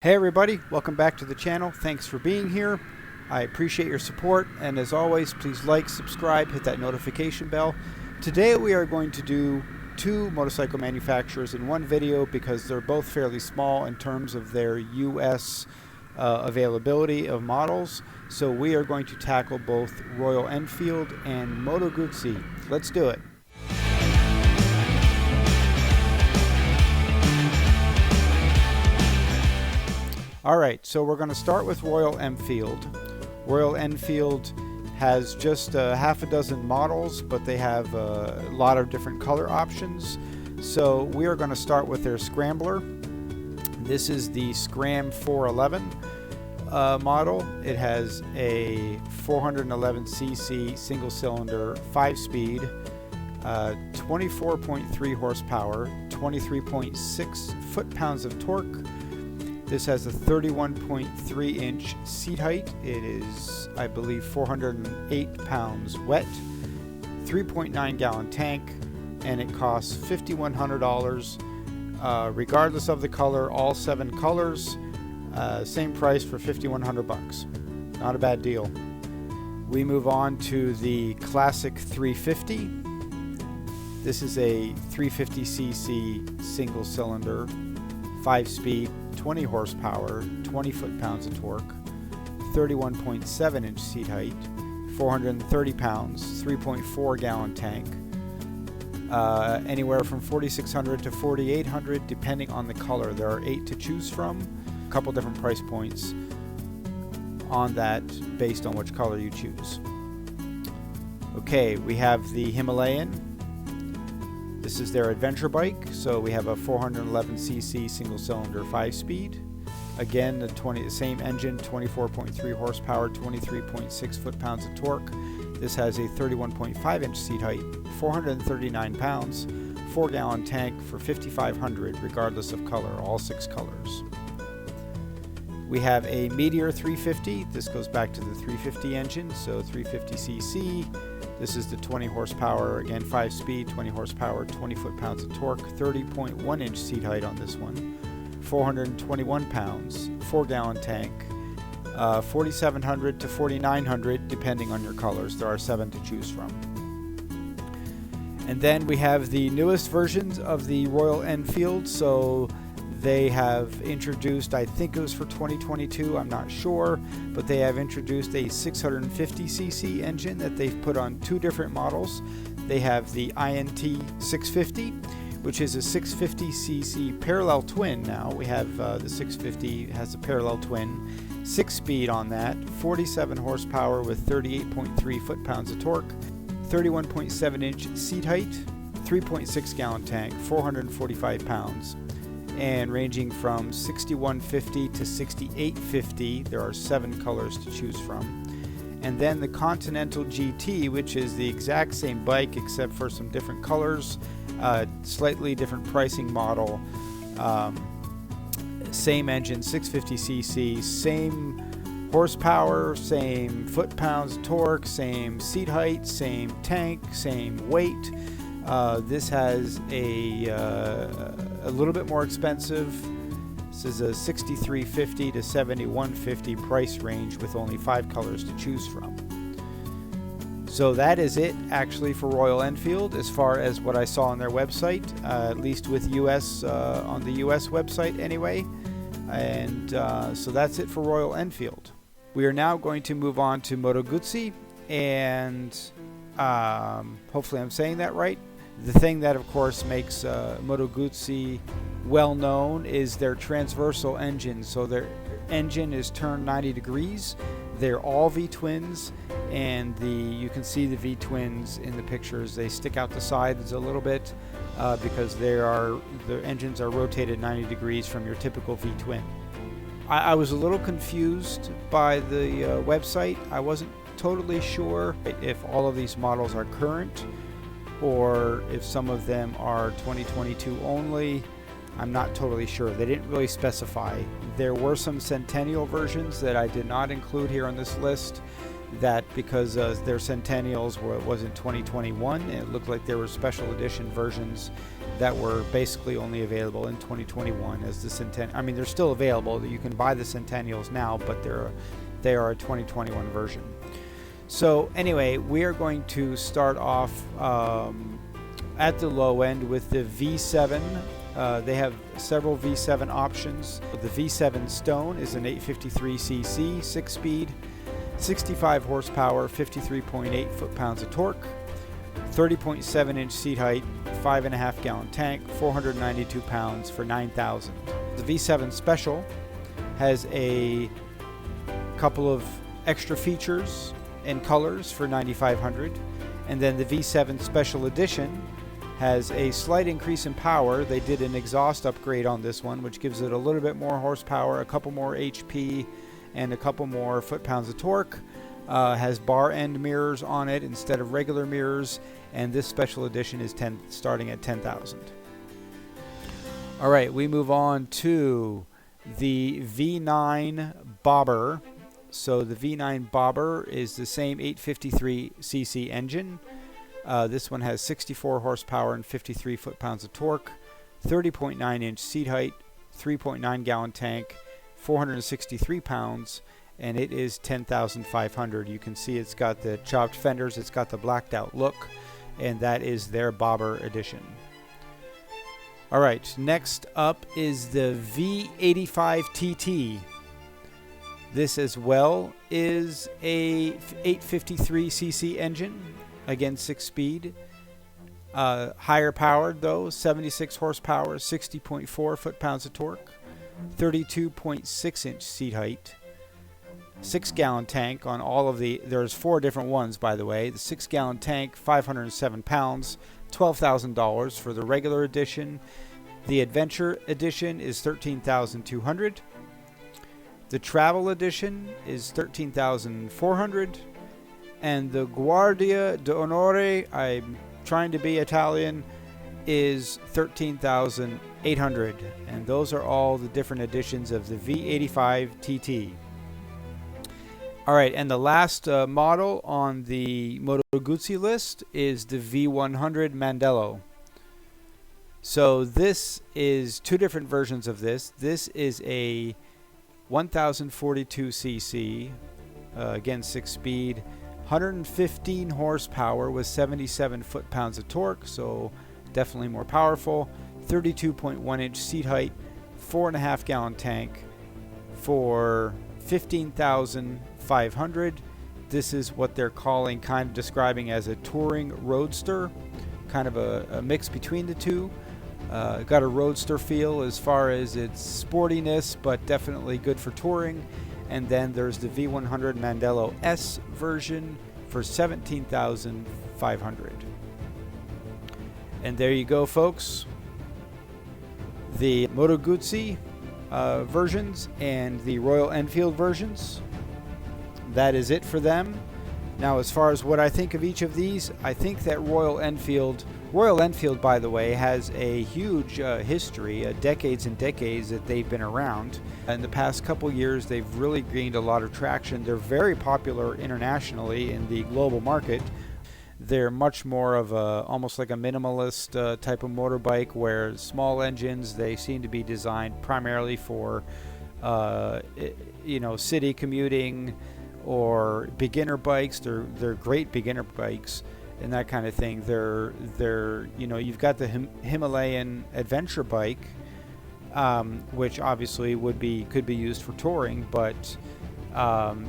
Hey everybody, welcome back to the channel. Thanks for being here. I appreciate your support, and as always, please like, subscribe, hit that notification bell. Today we are going to do two motorcycle manufacturers in one video because they're both fairly small in terms of their US availability of models. So we are going to tackle both Royal Enfield and Moto Guzzi. Let's do it. Alright, so we're going to start with Royal Enfield. Royal Enfield has just half a dozen models, but they have a lot of different color options. So we are going to start with their Scrambler. This is the Scram 411 model. It has a 411cc single cylinder 5-speed, 24.3 horsepower, 23.6 foot-pounds of torque. This has a 31.3 inch seat height. It is, I believe, 408 pounds wet, 3.9 gallon tank, and it costs $5,100 regardless of the color, all 7 colors, same price for $5,100. Not a bad deal. We move on to the Classic 350. This is a 350cc single cylinder 5-speed, 20 horsepower, 20 foot-pounds of torque, 31.7 inch seat height, 430 pounds, 3.4 gallon tank, anywhere from 4,600 to 4,800 depending on the color. There are 8 to choose from, a couple different price points on that based on which color you choose. Okay, we have the Himalayan. This is their adventure bike, so we have a 411cc single-cylinder 5-speed. Again, the same engine, 24.3 horsepower, 23.6 foot-pounds of torque. This has a 31.5 inch seat height, 439 pounds, 4-gallon tank for $5,500, regardless of color, all 6 colors. We have a Meteor 350. This goes back to the 350 engine, so 350cc. This is the 20 horsepower, again 5-speed, 20 horsepower, 20 foot-pounds of torque, 30.1 inch seat height on this one, 421 pounds, 4-gallon tank, 4,700 to 4,900 depending on your colors. There are 7 to choose from. And then we have the newest versions of the Royal Enfield. So they have introduced, I think it was for 2022, I'm not sure, but they have introduced a 650cc engine that they've put on 2 different models. They have the INT 650, which is a 650cc parallel twin now. We have the 650 has a parallel twin, 6-speed on that, 47 horsepower with 38.3 foot-pounds of torque, 31.7 inch seat height, 3.6 gallon tank, 445 pounds. And ranging from 6150 to 6850. There are 7 colors to choose from. And then the Continental GT, which is the exact same bike except for some different colors, slightly different pricing model, same engine, 650cc, same horsepower, same foot-pounds torque, same seat height, same tank, same weight. This has a little bit more expensive. This is a $6,350 to $7,150 price range with only 5 colors to choose from. So that is it actually for Royal Enfield as far as what I saw on their website, at least with US on the US website anyway. And so that's it for Royal Enfield. We are now going to move on to Moto Guzzi, and hopefully I'm saying that right. The thing that, of course, makes Moto Guzzi well known is their transversal engine. So their engine is turned 90 degrees. They're all V-twins, and you can see the V-twins in the pictures. They stick out the sides a little bit because the engines are rotated 90 degrees from your typical V-twin. I was a little confused by the website. I wasn't totally sure if all of these models are current or if some of them are 2022 only. I'm not totally sure. They didn't really specify. There were some Centennial versions that I did not include here on this list, that because their Centennials was in 2021, and it looked like there were special edition versions that were basically only available in 2021 as the Centennial. I mean, they're still available. You can buy the Centennials now, but they are a 2021 version. So anyway, we are going to start off at the low end with the V7. They have several V7 options. The V7 Stone is an 853cc, 6-speed, 65 horsepower, 53.8 foot-pounds of torque, 30.7-inch seat height, 5.5 gallon tank, 492 pounds for $9,000. The V7 Special has a couple of extra features and colors for $9,500, and then the V7 Special Edition has a slight increase in power. They did an exhaust upgrade on this one, which gives it a little bit more horsepower, a couple more HP, and a couple more foot-pounds of torque. Has bar end mirrors on it instead of regular mirrors, and this Special Edition is starting at $10,000. All right, we move on to the V9 Bobber. So the V9 Bobber is the same 853cc engine. This one has 64 horsepower and 53 foot-pounds of torque, 30.9-inch seat height, 3.9 gallon tank, 463 pounds, and it is $10,500. You can see it's got the chopped fenders, it's got the blacked out look, and that is their Bobber edition. All right, next up is the V85 TT. This as well is a 853cc engine, again 6-speed, higher powered though, 76 horsepower, 60.4 foot-pounds of torque, 32.6-inch seat height, 6 gallon tank on all of the, there's 4 different ones by the way, the 6 gallon tank, 507 pounds, $12,000 for the regular edition. The Adventure edition is $13,200. The Travel edition is $13,400, and the Guardia d'Onore, I'm trying to be Italian, is $13,800, and those are all the different editions of the V85 TT. All right, and the last model on the Moto Guzzi list is the V100 Mandello. So this is 2 different versions of this. This is a 1042cc, again 6-speed, 115 horsepower with 77 foot-pounds of torque, so definitely more powerful, 32.1-inch seat height, 4.5 gallon tank for $15,500. This is what they're calling, kind of describing as a touring roadster, kind of a mix between the two. Got a roadster feel as far as its sportiness, but definitely good for touring. And then there's the V100 Mandello S version for $17,500. And there you go, folks. The Moto Guzzi versions and the Royal Enfield versions. That is it for them. Now, as far as what I think of each of these, I think that Royal Enfield, by the way, has a huge history, decades and decades that they've been around. In the past couple years, they've really gained a lot of traction. They're very popular internationally in the global market. They're much more of almost like a minimalist type of motorbike, where small engines, they seem to be designed primarily for, city commuting or beginner bikes. They're great beginner bikes and that kind of thing. They're you've got the Himalayan adventure bike, which obviously could be used for touring, but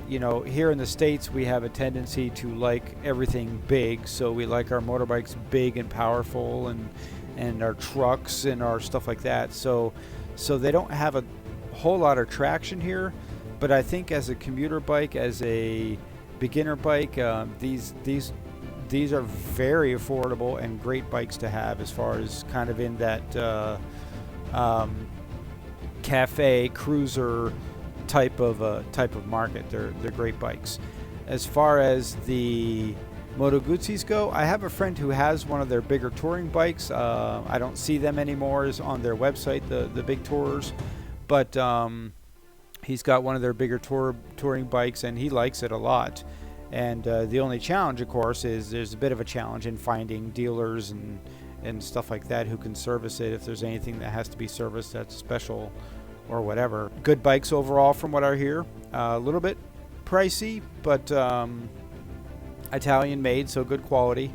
here in the States we have a tendency to like everything big, so we like our motorbikes big and powerful, and our trucks and our stuff like that. So they don't have a whole lot of traction here, but I think as a commuter bike, as a beginner bike, these are very affordable and great bikes to have, as far as kind of in that cafe cruiser type of market. They're great bikes. As far as the Moto Guzzis go, I have a friend who has one of their bigger touring bikes. I don't see them anymore is on their website, the big tourers, but he's got one of their bigger touring bikes, and he likes it a lot. And the only challenge, of course, is there's a bit of a challenge in finding dealers and stuff like that who can service it if there's anything that has to be serviced that's special or whatever. Good bikes overall from what I hear. A little bit pricey, but Italian made, so good quality.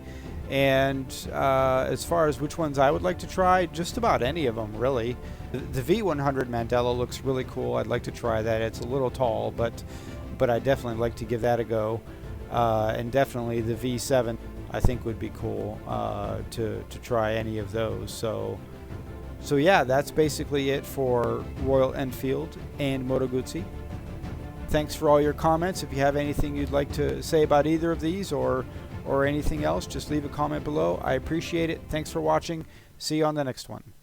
And as far as which ones I would like to try, just about any of them really. The V100 Mandela looks really cool. I'd like to try that. It's a little tall, but I'd definitely like to give that a go. And definitely the V7 I think would be cool to try any of those. So yeah, that's basically it for Royal Enfield and Moto Guzzi. Thanks for all your comments. If you have anything you'd like to say about either of these or anything else, just leave a comment below. I appreciate it. Thanks for watching. See you on the next one.